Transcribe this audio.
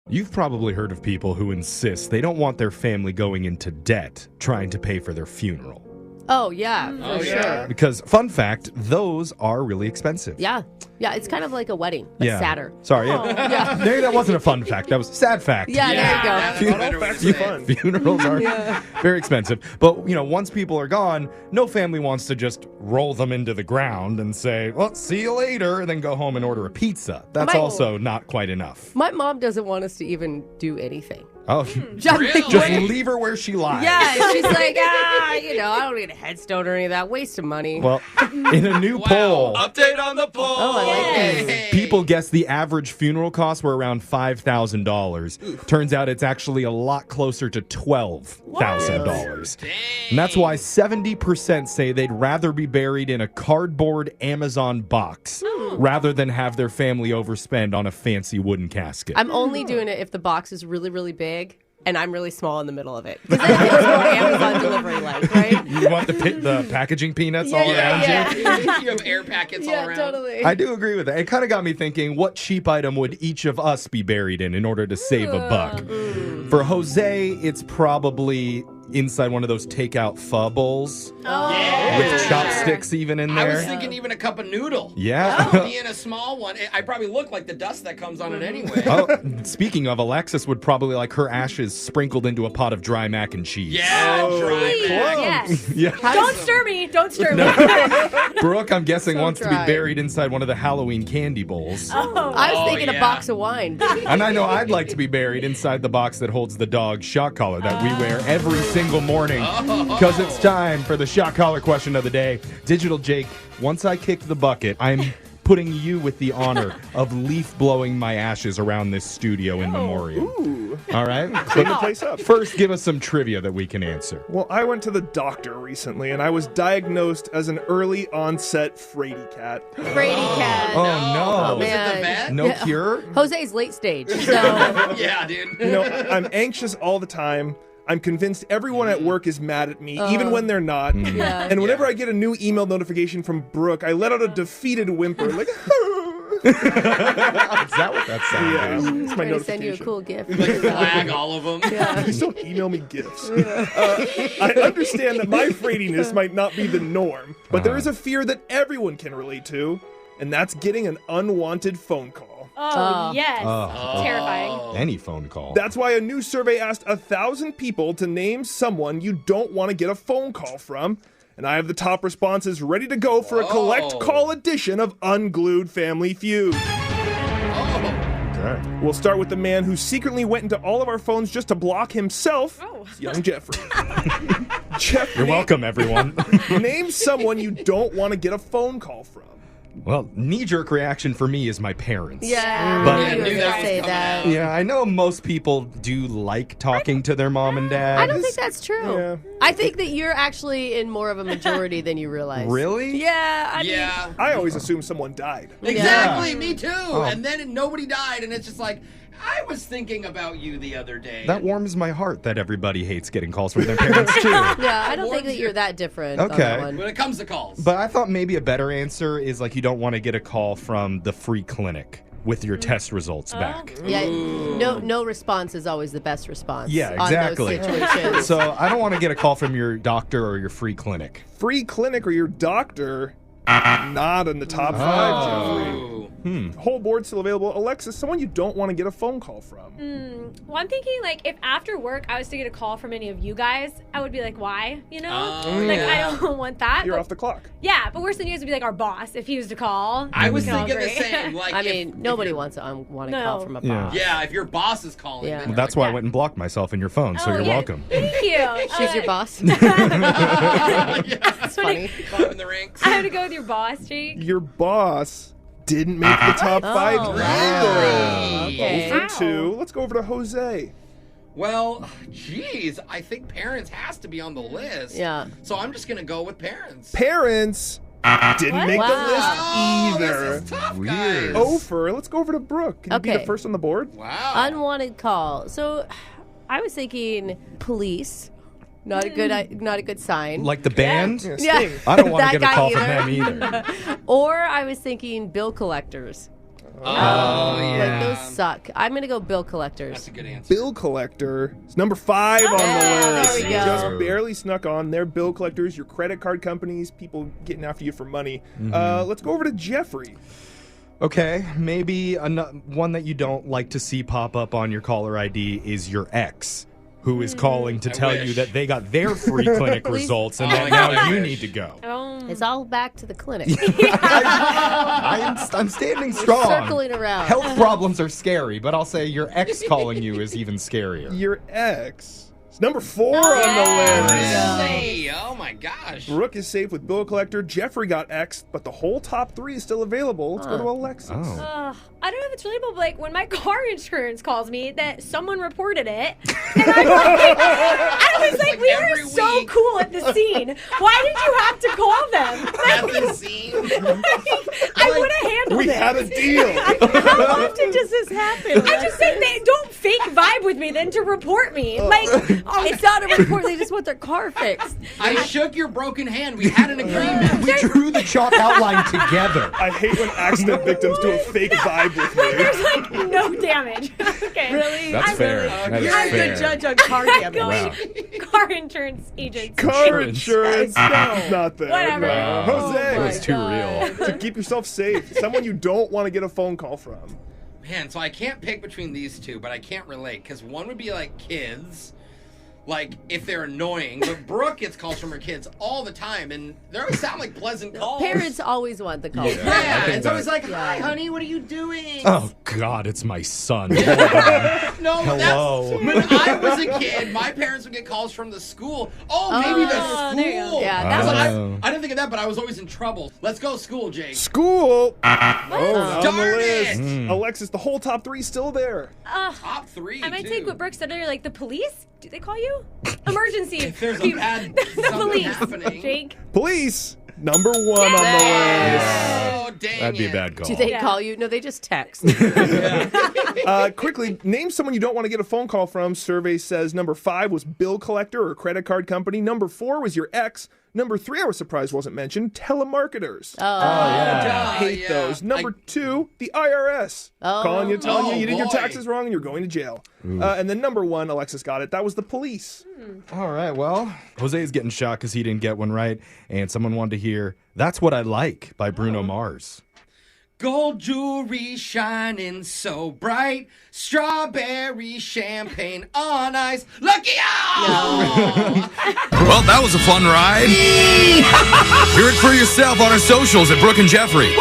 You've probably heard of people who insist they don't want their family going into debt trying to pay for their funeral. Oh, yeah, for sure. Because, fun fact, those are really expensive. Yeah. Yeah, it's kind of like a wedding, but sadder. Sorry. Yeah. Maybe that wasn't a fun fact. That was a sad fact. Yeah, there you go. All facts are fun. Funerals are very expensive. But, once people are gone, no family wants to just roll them into the ground and say, well, see you later, and then go home and order a pizza. That's also not quite enough. My mom doesn't want us to even do anything. Oh, Just leave her where she lies. Yeah, she's like, I don't need a headstone or any of that. Waste of money. Well, in a new poll, Update on the poll. Oh, I like this. people guess the average funeral costs were around $5,000. Turns out it's actually a lot closer to $12,000. And that's why 70% say they'd rather be buried in a cardboard Amazon box rather than have their family overspend on a fancy wooden casket. I'm only doing it if the box is really, really big and I'm really small in the middle of it. Because then it feels more Amazon delivery like, right? You want the packaging peanuts all around you? You have air packets all around. Yeah, totally. I do agree with that. It kind of got me thinking, what cheap item would each of us be buried in order to save a buck? For Jose, it's probably inside one of those takeout pho bowls with chopsticks even in there. I was thinking even a cup of noodle. Yeah. Be in a small one. I probably look like the dust that comes on it anyway. Speaking of, Alexis would probably like her ashes sprinkled into a pot of dry mac and cheese. Yeah, dry mac. Yes. Yeah. Don't stir me. Don't stir me. Brooke, I'm guessing, wants to dry. be buried inside one of the Halloween candy bowls. I was thinking a box of wine. And I know I'd like to be buried inside the box that holds the dog shock collar that we wear every single morning. Because it's time for the shock collar question of the day. Digital Jake, once I kick the bucket, I'm putting you with the honor of leaf blowing my ashes around this studio in memoriam. Ooh. All right? Clean the place up. First, give us some trivia that we can answer. Well, I went to the doctor recently, and I was diagnosed as an early onset fraidy cat. Brady cat. Oh, no. Was it the vet? No cure? Jose's late stage. So Yeah, dude. I'm anxious all the time. I'm convinced everyone at work is mad at me, even when they're not. Yeah. And whenever I get a new email notification from Brooke, I let out a defeated whimper, like, Is that what that sound yeah, is? it's my trying to send you a notification. cool gift. Like flag all of them. Please don't email me gifts. I understand that my fraidiness might not be the norm, but there is a fear that everyone can relate to, and that's getting an unwanted phone call. Oh, yes. Oh. Terrifying. Any phone call. That's why a new survey asked 1,000 people to name someone you don't want to get a phone call from. And I have the top responses ready to go for a collect call edition of Unglued Family Feud. Okay. We'll start with the man who secretly went into all of our phones just to block himself. It's young Jeffrey. Jeff, You're welcome, everyone. name someone you don't want to get a phone call from. Well, knee-jerk reaction for me is my parents. Yeah, But- I knew knew you were that gonna was say coming that. out. Yeah, I know most people do like talking to their mom and dad. I don't think that's true. Yeah. I think that you're actually in more of a majority than you realize. Really? Yeah, I mean, Yeah. I always assume someone died. Exactly, me too. And then nobody died, and it's just like, I was thinking about you the other day. That warms my heart that everybody hates getting calls from their parents, too. yeah, I don't think that Warms you're that different on Okay. that one. When it comes to calls. But I thought maybe a better answer is like you don't want to get a call from the free clinic with your test results back. Yeah, no response is always the best response. Yeah, exactly. On those situations. So I don't want to get a call from your doctor or your free clinic. Free clinic or your doctor, not in the top 5, Jeffrey. Ooh. Whole board still available. Alexis, someone you don't want to get a phone call from. Well, I'm thinking, like, if after work I was to get a call from any of you guys, I would be like, why? You know? Oh, like, yeah. I don't want that. You're but, off the clock. yeah, but worse than yours would be like our boss if he was to call. I was You know, thinking the great. same. Like, I if- mean, if nobody you're- wants to want to No. call from a Yeah. boss. Yeah, if your boss is calling, Yeah. then Well, you're that's like, why I went and blocked myself in your phone, so Oh, you're yeah. welcome. Thank you. She's your boss. That's funny. Bottom in the ranks. I have to go with your boss, Jake. Your boss didn't make the top 5 Oh, either. wow. Hey. Okay. For 2. Let's go over to Jose. Well, geez, I think parents has to be on the list. Yeah. So I'm just gonna go with parents. Parents didn't make the Wow. list Oh, either. this is tough, Weird. guys. Ofer, let's go over to Brooke. Can you be Okay. the first on the board? Wow. Unwanted call. So, I was thinking police. Not a good sign. Like the band? Yeah, Yeah. Sting. I don't want to That get a guy call from either. them either. Or I was thinking bill collectors. Like, those suck. I'm going to go bill collectors. That's a good answer. Bill collector is number 5 on the there list. we go. Just barely snuck on. They're bill collectors, your credit card companies, people getting after you for money. Let's go over to Jeffrey. Okay, maybe one that you don't like to see pop up on your caller ID is your ex, who is calling to tell you wish. that they got their free clinic results and Oh that my God, now I you wish. need to go. It's all back to the clinic. I'm standing strong. Circling around. Health problems are scary, but I'll say your ex calling you is even scarier. Your ex is number 4 on the list. Really? Oh my gosh. Brooke is safe with bill collector. Jeffrey got X, but the whole top 3 is still available. Let's go to Alexis. Oh. I don't know if it's relatable, but like when my car insurance calls me that someone reported it, and I'm like, I was like, we every were so week. cool at the scene. Why did you have to call them? At the scene. I would have handled We it. had a deal. How often does this happen? I just think they don't fake vibe with me then to report me. Like, It's not a report. They just want their car fixed. I shook your broken hand. We had an agreement. We drew the chalk outline together. I hate when accident victims do a fake vibe with me. there's like no damage. Okay. Really? That's I'm fair. really- That is You're a fair. good judge on car damage. Going car insurance agents. Car Insurance. insurance. No, not there. Whatever. No. Oh Jose. That's too real. To keep yourself safe. Someone you don't want to get a phone call from. Man, so I can't pick between these two, but I can't relate because one would be like kids, like if they're annoying. But Brooke gets calls from her kids all the time, and they always sound like pleasant calls. Parents always want the call. Yeah. I Yeah, think it's always that- like, "Hi, honey, what are you doing?" Oh God, it's my son. Hold on. No, Hello. that's when I was a kid. My parents would get calls from the school. Oh, maybe the Oh, there you go. school. Yeah, That's what Oh. I didn't think of that, but I was always in trouble. Let's go, school, Jake. School. Not on the Darn list. it. Alexis, the whole top 3 is still there. Top 3. I might too. take what Brooke said earlier, like the police. Do they call you? Emergency. If there's a bad the something police. happening. Jake. Police, number 1 on the list. Oh, dang That'd be a it. bad call. Do they Yeah. call you? No, they just text. Quickly, name someone you don't want to get a phone call from. Survey says number 5 was bill collector or credit card company. Number 4 was your ex. Number 3, I was surprised wasn't mentioned, telemarketers. Yeah. Hate those. Number 2, the IRS. Calling you, telling Oh, you did your boy. taxes wrong and you're going to jail. And then number 1, Alexis got it. That was the police. All right, well, Jose's getting shocked because he didn't get one right, and someone wanted to hear "That's What I Like" by Bruno Mars. Gold jewelry shining so bright. Strawberry champagne on ice. Lucky out! Well, that was a fun ride. Hear it for yourself on our socials at Brooke and Jeffrey.